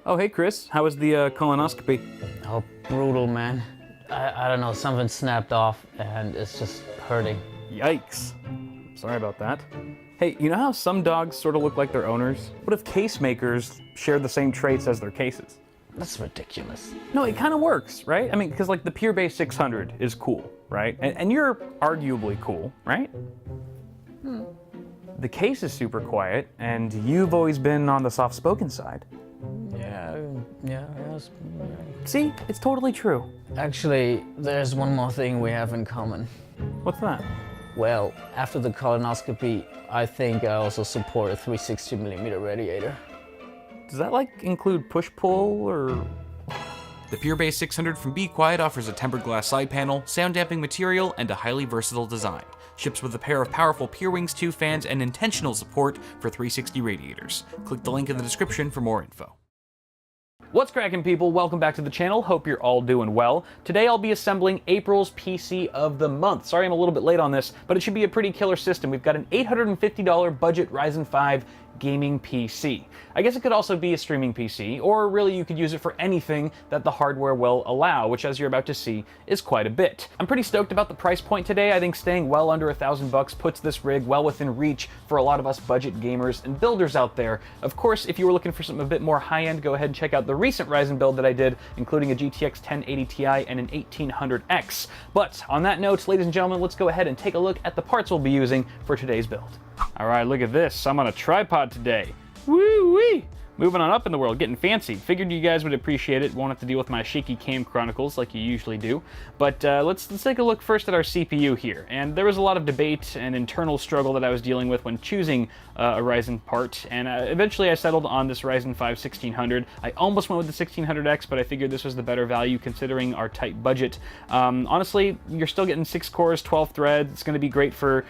Oh, hey Chris, how was the colonoscopy? Oh, brutal, man. I don't know, something snapped off and it's just hurting. Yikes. Sorry about that. Hey, you know how some dogs sort of look like their owners? What if case makers shared the same traits as their cases? That's ridiculous. No, it kind of works, right? I mean, because like the Pure Base 600 is cool, right? And you're arguably cool, right? The case is super quiet, and you've always been on the soft-spoken side. Yeah. See, it's totally true. Actually, there's one more thing we have in common. What's that? Well, after the colonoscopy, I think I also support a 360mm radiator. Does that like include push-pull or? The Pure Base 600 from Be Quiet offers a tempered glass side panel, sound damping material, and a highly versatile design. Ships with a pair of powerful Pure Wings 2 fans and intentional support for 360 radiators. Click the link in the description for more info. What's cracking, people? Welcome back to the channel. Hope you're all doing well. Today I'll be assembling April's PC of the month. Sorry I'm a little bit late on this, but it should be a pretty killer system. We've got an $850 budget Ryzen 5 gaming PC. I guess it could also be a streaming PC, or really you could use it for anything that the hardware will allow, which as you're about to see is quite a bit. I'm pretty stoked about the price point today. I think staying well under $1,000 puts this rig well within reach for a lot of us budget gamers and builders out there. Of course, if you were looking for something a bit more high-end, go ahead and check out the recent Ryzen build that I did, including a GTX 1080 Ti and an 1800X. But on that note, ladies and gentlemen, let's go ahead and take a look at the parts we'll be using for today's build. All right, look at this. I'm on a tripod today. Woo-wee! Moving on up in the world, getting fancy. Figured you guys would appreciate it. Won't have to deal with my shaky cam chronicles like you usually do. But let's take a look first at our CPU here. And there was a lot of debate and internal struggle that I was dealing with when choosing a Ryzen part. And eventually I settled on this Ryzen 5 1600. I almost went with the 1600X, but I figured this was the better value considering our tight budget. Honestly, you're still getting 6 cores, 12 threads. It's going to be great for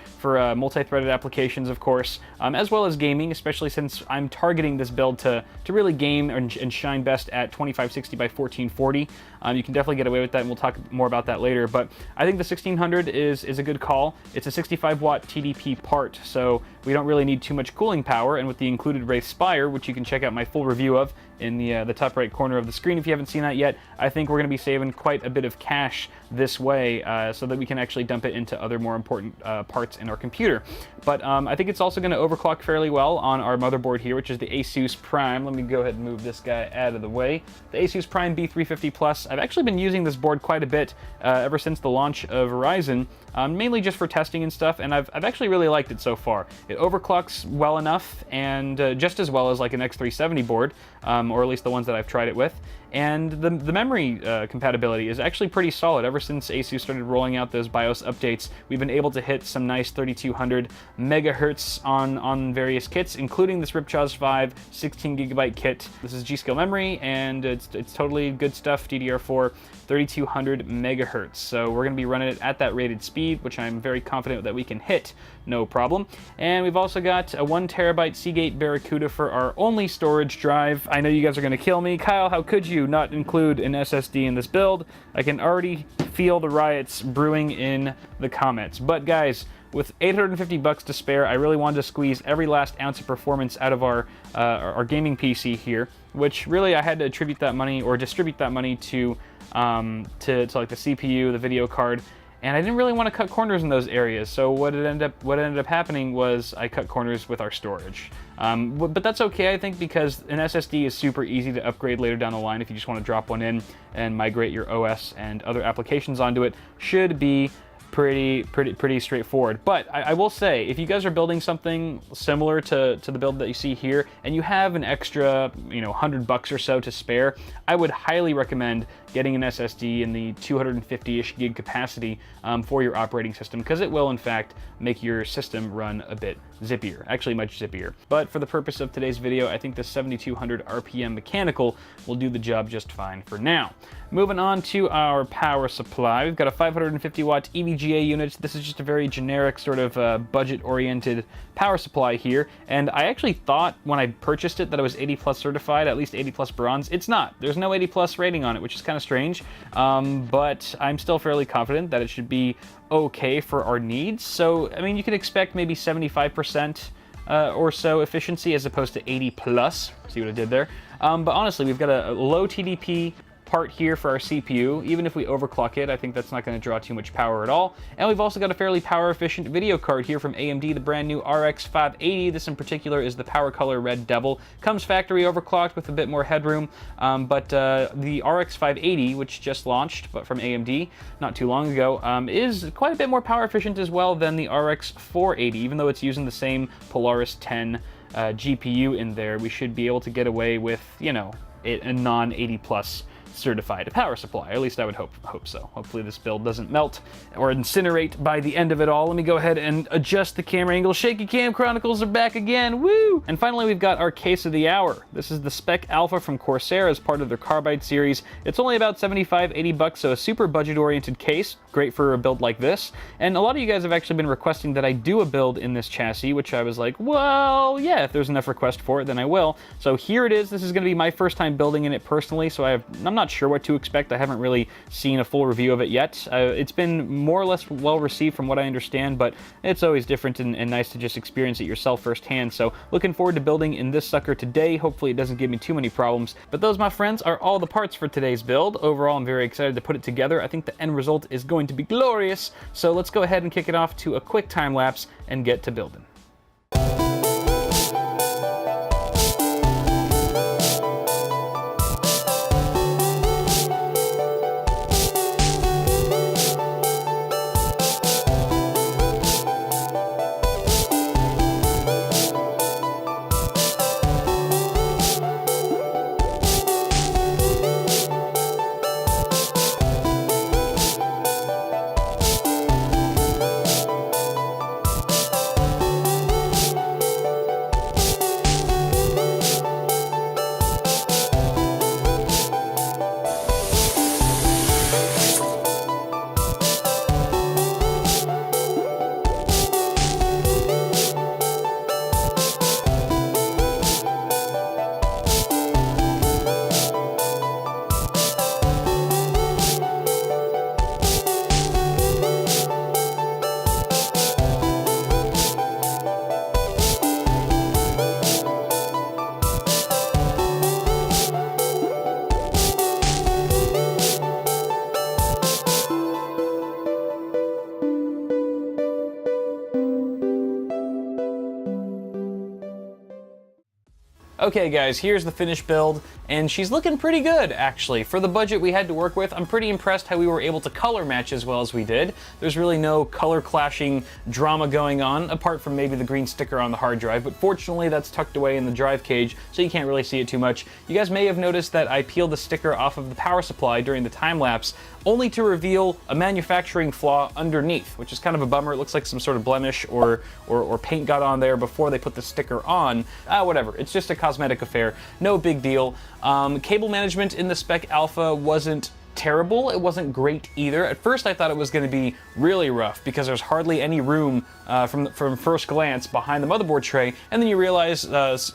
multi-threaded applications, of course, as well as gaming, especially since I'm targeting this build to really game and shine best at 2560 by 1440. You can definitely get away with that, and we'll talk more about that later. But I think the 1600 is a good call. It's a 65 watt TDP part, so we don't really need too much cooling power. And with the included Wraith Spire, which you can check out my full review of in the top right corner of the screen if you haven't seen that yet, I think we're going to be saving quite a bit of cash this way, so that we can actually dump it into other more important parts in our computer. But I think it's also going to overclock fairly well on our motherboard here, which is the Asus Prime. Let me go ahead and move this guy out of the way. The Asus Prime B350 Plus. I've actually been using this board quite a bit ever since the launch of Ryzen, mainly just for testing and stuff, and I've actually really liked it so far. It overclocks well enough, and just as well as like an X370 board, or at least the ones that I've tried it with. And the memory compatibility is actually pretty solid. Ever since Asus started rolling out those BIOS updates, we've been able to hit some nice 3200 megahertz on various kits, including this Ripjaws 5 16GB kit. This is G.Skill memory, and it's totally good stuff, DDR4, 3200 megahertz. So we're going to be running it at that rated speed, which I'm very confident that we can hit, no problem. And we've also got a 1TB Seagate Barracuda for our only storage drive. I know you guys are going to kill me. Kyle, how could you not include an SSD in this build? I can already feel the riots brewing in the comments. But guys, with $850 to spare, I really wanted to squeeze every last ounce of performance out of our gaming PC here, which really I had to attribute that money, or distribute that money to like the CPU, the video card, and I didn't really want to cut corners in those areas. So what ended up happening was I cut corners with our storage. But that's okay, I think, because an SSD is super easy to upgrade later down the line if you just want to drop one in and migrate your OS and other applications onto it. Should be pretty straightforward. But I will say, if you guys are building something similar to the build that you see here, and you have an extra, $100 or so to spare, I would highly recommend getting an SSD in the 250-ish gig capacity for your operating system, because it will in fact make your system run a bit zippier, actually much zippier. But for the purpose of today's video, I think the 7200 RPM mechanical will do the job just fine for now. Moving on to our power supply, we've got a 550 watt EVGA unit. This is just a very generic sort of budget-oriented power supply here, and I actually thought when I purchased it that it was 80 plus certified, at least 80 plus bronze. It's not. There's no 80 plus rating on it, which is kind of strange, but I'm still fairly confident that it should be okay for our needs. So, I mean, you can expect maybe 75% or so efficiency as opposed to 80 plus. See what I did there? But honestly, we've got a low TDP part here for our CPU. Even if we overclock it, I think that's not going to draw too much power at all. And we've also got a fairly power efficient video card here from AMD, the brand new RX 580. This in particular is the PowerColor Red Devil. Comes factory overclocked with a bit more headroom, but the RX 580, which just launched but from AMD not too long ago, is quite a bit more power efficient as well than the RX 480. Even though it's using the same Polaris 10 GPU in there, we should be able to get away with, you know, a non 80 plus certified power supply. At least I would hope so. Hopefully this build doesn't melt or incinerate by the end of it all. Let me go ahead and adjust the camera angle. Shaky Cam Chronicles are back again. Woo! And finally, we've got our case of the hour. This is the Spec Alpha from Corsair as part of their Carbide series. It's only about 75, 80 bucks, so a super budget-oriented case. Great for a build like this. And a lot of you guys have actually been requesting that I do a build in this chassis, which I was like, well, yeah, if there's enough request for it, then I will. So here it is. This is going to be my first time building in it personally, so I'm not sure what to expect. I haven't really seen a full review of it yet. It's been more or less well received from what I understand, but it's always different and nice to just experience it yourself firsthand. So looking forward to building in this sucker today. Hopefully it doesn't give me too many problems. But those, my friends, are all the parts for today's build. Overall, I'm very excited to put it together. I think the end result is going to be glorious. So let's go ahead and kick it off to a quick time lapse and get to building. Okay guys, here's the finished build, and she's looking pretty good, actually. For the budget we had to work with, I'm pretty impressed how we were able to color match as well as we did. There's really no color clashing drama going on, apart from maybe the green sticker on the hard drive, but fortunately that's tucked away in the drive cage, so you can't really see it too much. You guys may have noticed that I peeled the sticker off of the power supply during the time-lapse, only to reveal a manufacturing flaw underneath, which is kind of a bummer. It looks like some sort of blemish or paint got on there before they put the sticker on. Whatever, it's just a cosmetic affair, no big deal. Cable management in the Spec Alpha wasn't terrible, it wasn't great either. At first I thought it was going to be really rough because there's hardly any room from first glance behind the motherboard tray, and then you realize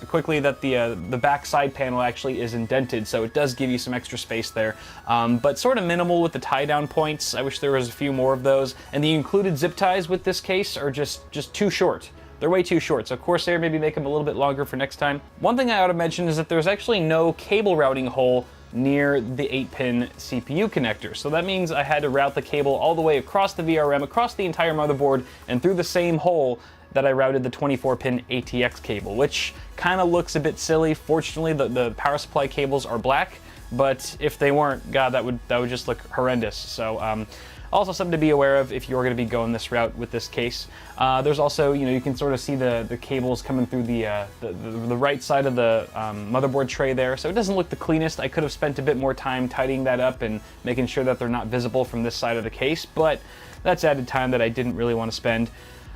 quickly that the back side panel actually is indented, so it does give you some extra space there, but sort of minimal with the tie down points. I wish there was a few more of those, and the included zip ties with this case are just too short. They're way too short, so Corsair maybe make them a little bit longer for next time. One thing I ought to mention is that there's actually no cable routing hole near the 8-pin CPU connector. So that means I had to route the cable all the way across the VRM, across the entire motherboard, and through the same hole that I routed the 24-pin ATX cable, which kind of looks a bit silly. Fortunately, the power supply cables are black, but if they weren't, God, that would just look horrendous. So also something to be aware of if you're going to be going this route with this case. There's also, you can sort of see the cables coming through the right side of the motherboard tray there, so it doesn't look the cleanest. I could have spent a bit more time tidying that up and making sure that they're not visible from this side of the case, but that's added time that I didn't really want to spend.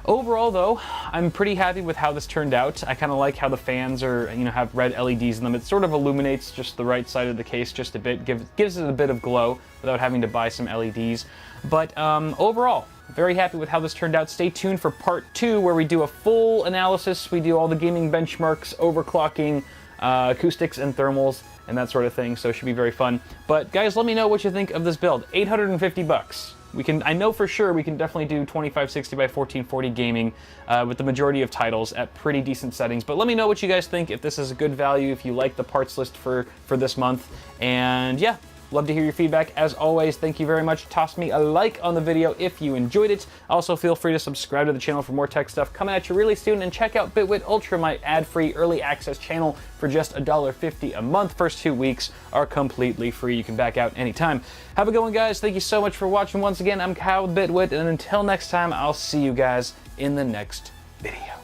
Overall though, I'm pretty happy with how this turned out. I kind of like how the fans are, have red LEDs in them. It sort of illuminates just the right side of the case just a bit, gives it a bit of glow without having to buy some LEDs. But overall, very happy with how this turned out. Stay tuned for part 2 where we do a full analysis. We do all the gaming benchmarks, overclocking, acoustics and thermals, and that sort of thing, so it should be very fun. But guys, let me know what you think of this build. $850. I know for sure we can definitely do 2560 by 1440 gaming with the majority of titles at pretty decent settings. But let me know what you guys think, if this is a good value, if you like the parts list for this month. And yeah, love to hear your feedback. As always, thank you very much. Toss me a like on the video if you enjoyed it. Also, feel free to subscribe to the channel for more tech stuff coming at you really soon, and check out Bitwit Ultra, my ad-free early access channel for just $1.50 a month. First 2 weeks are completely free. You can back out anytime. Have a good one, guys. Thank you so much for watching. Once again, I'm Kyle with Bitwit, and until next time, I'll see you guys in the next video.